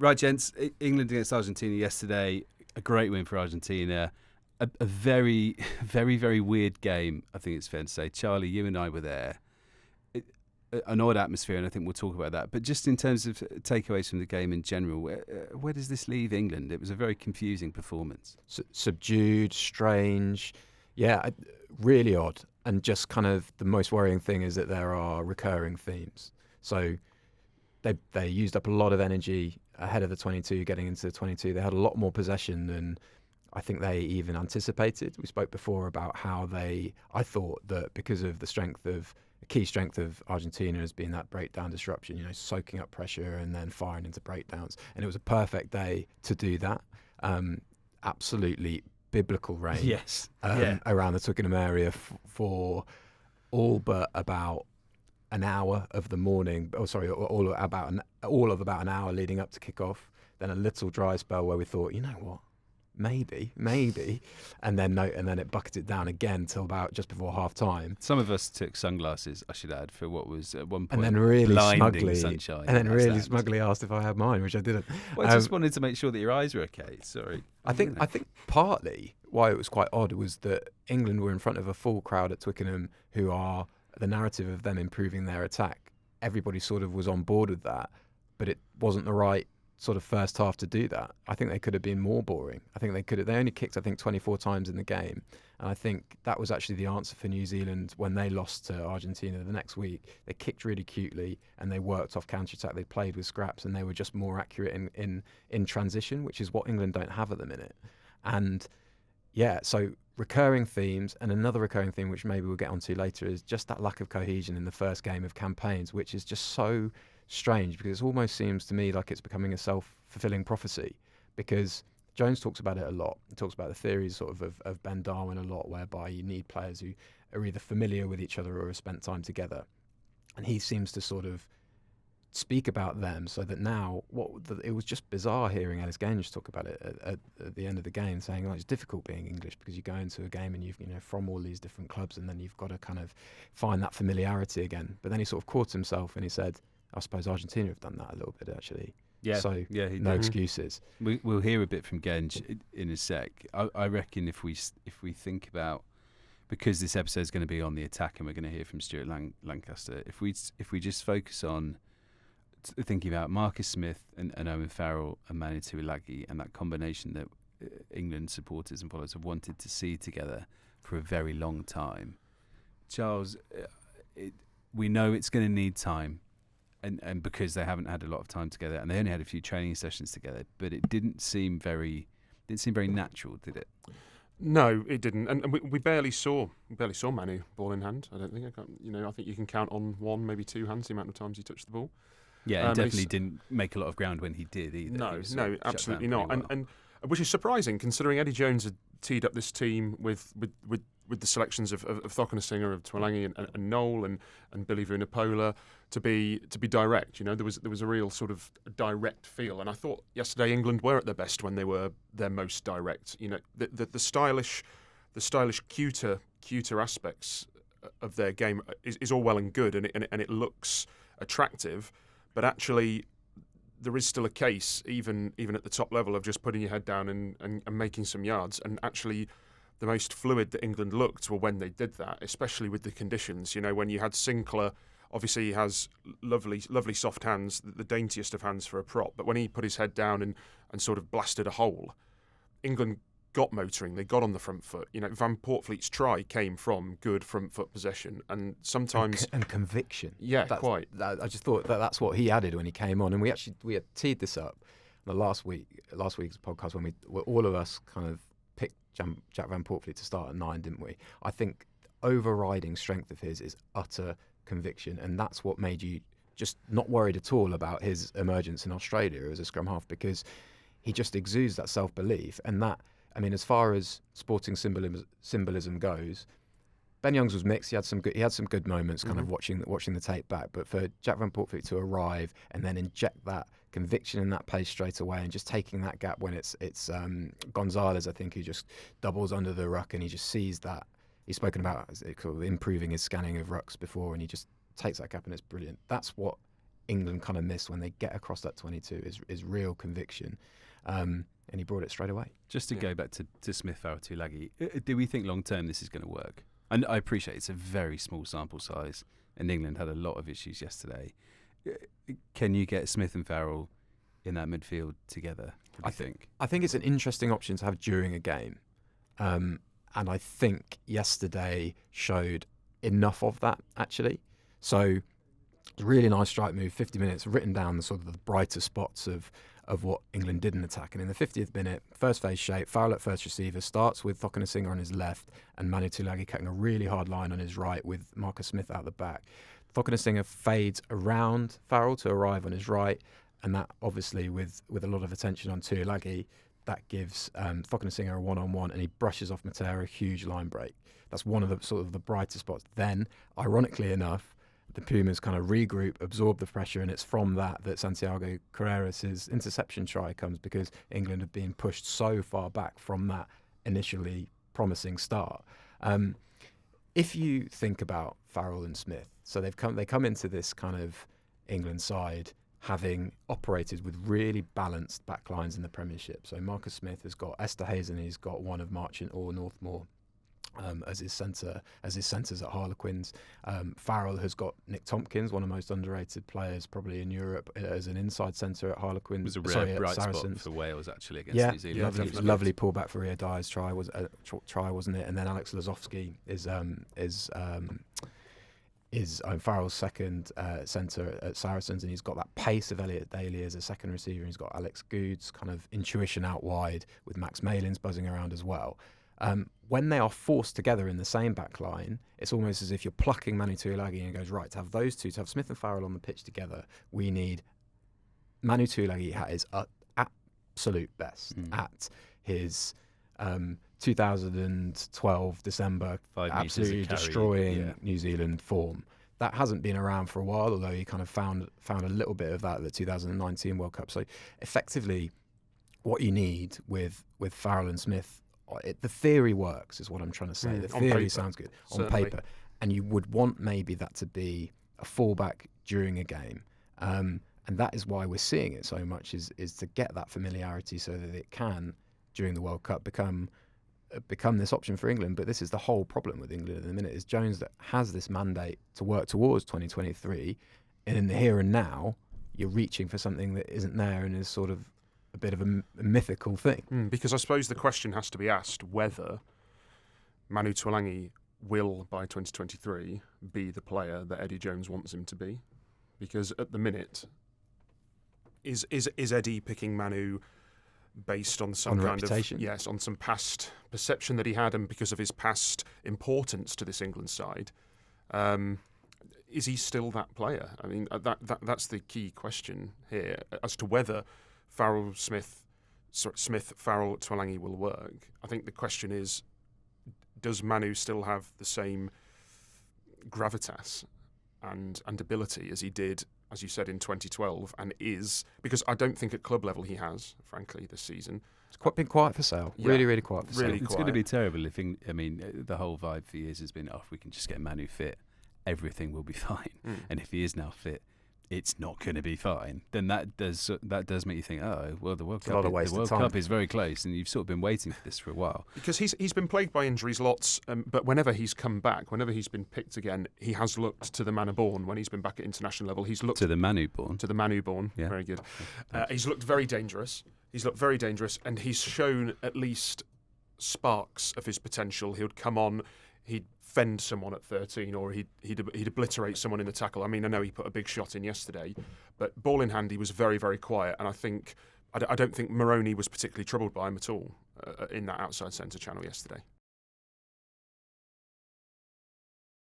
Right, gents. England against Argentina yesterday. A great win for Argentina. A very, very, very weird game, I think it's fair to say. Charlie, you and I were there. An odd atmosphere, and I think we'll talk about that. But just in terms of takeaways from the game in general, where does this leave England? It was a very confusing performance. Subdued, strange. Yeah, really odd. And just kind of the most worrying thing is that there are recurring themes. So they used up a lot of energy ahead of the 22, getting into the 22. They had a lot more possession than I think they even anticipated. We spoke before about how I thought that because of the key strength of Argentina has been that breakdown disruption, soaking up pressure and then firing into breakdowns. And it was a perfect day to do that. Absolutely biblical rain. Yes. Around the Twickenham area for all but about an hour of the morning. All of about an hour leading up to kick-off. Then a little dry spell where we thought, you know what? Maybe, and then it bucketed down again till about just before half time. Some of us took sunglasses, I should add, for what was at one point and then really blinding sunshine. And then really smugly asked if I had mine, which I didn't. Well, I just wanted to make sure that your eyes were okay. Sorry. I think partly why it was quite odd was that England were in front of a full crowd at Twickenham, who are the narrative of them improving their attack. Everybody sort of was on board with that, but it wasn't the right sort of first half to do that. I think they could have been more boring. I think they only kicked 24 times in the game, and I think that was actually the answer for New Zealand when they lost to Argentina the next week. They kicked really cutely and they worked off counter-attack. They played with scraps and they were just more accurate in transition, which is what England don't have at the minute. And yeah, so recurring themes, and another recurring theme which maybe we'll get onto later is just that lack of cohesion in the first game of campaigns, which is just so strange, because it almost seems to me like it's becoming a self-fulfilling prophecy, because Jones talks about it a lot. He talks about the theories sort of Ben Darwin a lot, whereby you need players who are either familiar with each other or have spent time together, and he seems to sort of speak about them, so that now it was just bizarre hearing Ellis Gaines talk about it at the end of the game, saying it's difficult being English because you go into a game and you've from all these different clubs, and then you've got to kind of find that familiarity again. But then he sort of caught himself and he said, I suppose Argentina have done that a little bit, actually. Yeah. So he no excuses. We'll hear a bit from Genge in a sec. I reckon if we think about, because this episode is going to be on the attack and we're going to hear from Stuart Lancaster, if we just focus on thinking about Marcus Smith and Owen Farrell and Manu Tuilagi, and that combination that England supporters and followers have wanted to see together for a very long time. Charles, we know it's going to need time. And because they haven't had a lot of time together, and they only had a few training sessions together, but it didn't seem very natural, did it? No, it didn't, and we barely saw Manu ball in hand. I don't think I think you can count on one, maybe two hands the amount of times he touched the ball. Yeah, and definitely didn't make a lot of ground when he did either. No, absolutely not, well. and which is surprising considering Eddie Jones had teed up this team with the selections of Thokinasinger, of Tuilagi and Noel and Billy Vunipola to be direct. There was a real sort of direct feel, and I thought yesterday England were at their best when they were their most direct. The stylish cuter aspects of their game is all well and good, and it looks attractive, but actually there is still a case, even at the top level, of just putting your head down and making some yards. And actually, the most fluid that England looked were when they did that, especially with the conditions. When you had Sinclair, obviously he has lovely soft hands, the daintiest of hands for a prop. But when he put his head down and sort of blasted a hole, England got motoring. They got on the front foot. Van Poortvliet's try came from good front foot possession, and sometimes and conviction. Yeah, quite. I just thought that's what he added when he came on, and we had teed this up the last week's podcast when all of us kind of picked Jack Van Poortvliet to start at 9, didn't we? I think overriding strength of his is utter conviction, and that's what made you just not worried at all about his emergence in Australia as a scrum half, because he just exudes that self-belief. And that, I mean, as far as sporting symbolism goes, Ben Youngs was mixed. He had some good moments, kind of watching the tape back. But for Jack Van Poortvliet to arrive and then inject that conviction and that pace straight away, and just taking that gap when it's Gonzalez, I think, who just doubles under the ruck and he just sees that. He's spoken about improving his scanning of rucks before, and he just takes that gap and it's brilliant. That's what England kind of miss when they get across that 22 is real conviction. And he brought it straight away. Just to go back to Smith, Farrell, Tuilagi, do we think long term this is going to work? And I appreciate it's a very small sample size, and England had a lot of issues yesterday. Can you get Smith and Farrell in that midfield together? I think it's an interesting option to have during a game. And I think yesterday showed enough of that, actually. So, really nice strike move, 50 minutes, written down the sort of the brighter spots of what England did in attack. And in the 50th minute, first phase shape, Farrell at first receiver, starts with Thokinasinger on his left and Manu Tuilagi cutting a really hard line on his right with Marcus Smith out the back. Thokinasinger fades around Farrell to arrive on his right, and that obviously with a lot of attention on Tuilagi, that gives Thokinasinger a one-on-one, and he brushes off Matera, a huge line break. That's one of the sort of the brighter spots. Then, ironically enough, the Pumas kind of regroup, absorb the pressure, and it's from that Santiago Carreras' interception try comes, because England have been pushed so far back from that initially promising start. If you think about Farrell and Smith, so they come into this kind of England side having operated with really balanced backlines in the Premiership. So Marcus Smith has got Esterhazen, he's got one of Marchant or Northmour as his centres at Harlequins. Farrell has got Nick Tompkins, one of the most underrated players probably in Europe, as an inside centre at Harlequins. It was a rare bright spot for Wales actually against New Zealand. Yeah, lovely pullback for Ria Dyer's try, wasn't it? And then Alex Lazowski is Farrell's second centre at Saracens, and he's got that pace of Elliot Daly as a second receiver. He's got Alex Good's kind of intuition out wide with Max Malins buzzing around as well. When they are forced together in the same back line, it's almost as if you're plucking Manu Tuilagi and it goes, right, to have those two, to have Smith and Farrell on the pitch together, we need Manu Tuilagi at his absolute best, at his 2012 December, absolutely destroying New Zealand form. That hasn't been around for a while, although he kind of found a little bit of that at the 2019 World Cup. So effectively, what you need with Farrell and Smith, the theory works, is what I'm trying to say. The theory sounds good on paper, and you would want maybe that to be a fallback during a game. And that is why we're seeing it so much, is to get that familiarity so that it can, during the World Cup, become this option for England. But this is the whole problem with England at the minute, is Jones that has this mandate to work towards 2023, and in the here and now, you're reaching for something that isn't there and is sort of a bit of a mythical thing. Because I suppose the question has to be asked whether Manu Tuilagi will, by 2023, be the player that Eddie Jones wants him to be. Because at the minute, is Eddie picking Manu based on some kind reputation? On some past perception that he had, and because of his past importance to this England side? Is he still that player? I mean, that's the key question here as to whether Smith, Farrell, Tuilagi will work. I think the question is, does Manu still have the same gravitas and ability as he did, as you said, in 2012, and because I don't think at club level he has, frankly, this season. It's been quiet for sale. Yeah. Really, really quiet for sale. It's going to be terrible if, the whole vibe for years has been, if we can just get Manu fit, everything will be fine. And if he is now fit, it's not going to be fine. Then that does make you think, the World Cup is very close, and you've sort of been waiting for this for a while. Because he's been plagued by injuries lots, but whenever he's come back, whenever he's been picked again, he has looked to the Manu born. When he's been back at international level, he's looked to the Manu born. To the Manu born, yeah. Very good. He's looked very dangerous. And he's shown at least sparks of his potential. He would come on, he'd fend someone at 13, or he'd obliterate someone in the tackle. I mean, I know he put a big shot in yesterday, but ball in hand, he was very, very quiet. And I don't think Moroni was particularly troubled by him at all in that outside centre channel yesterday.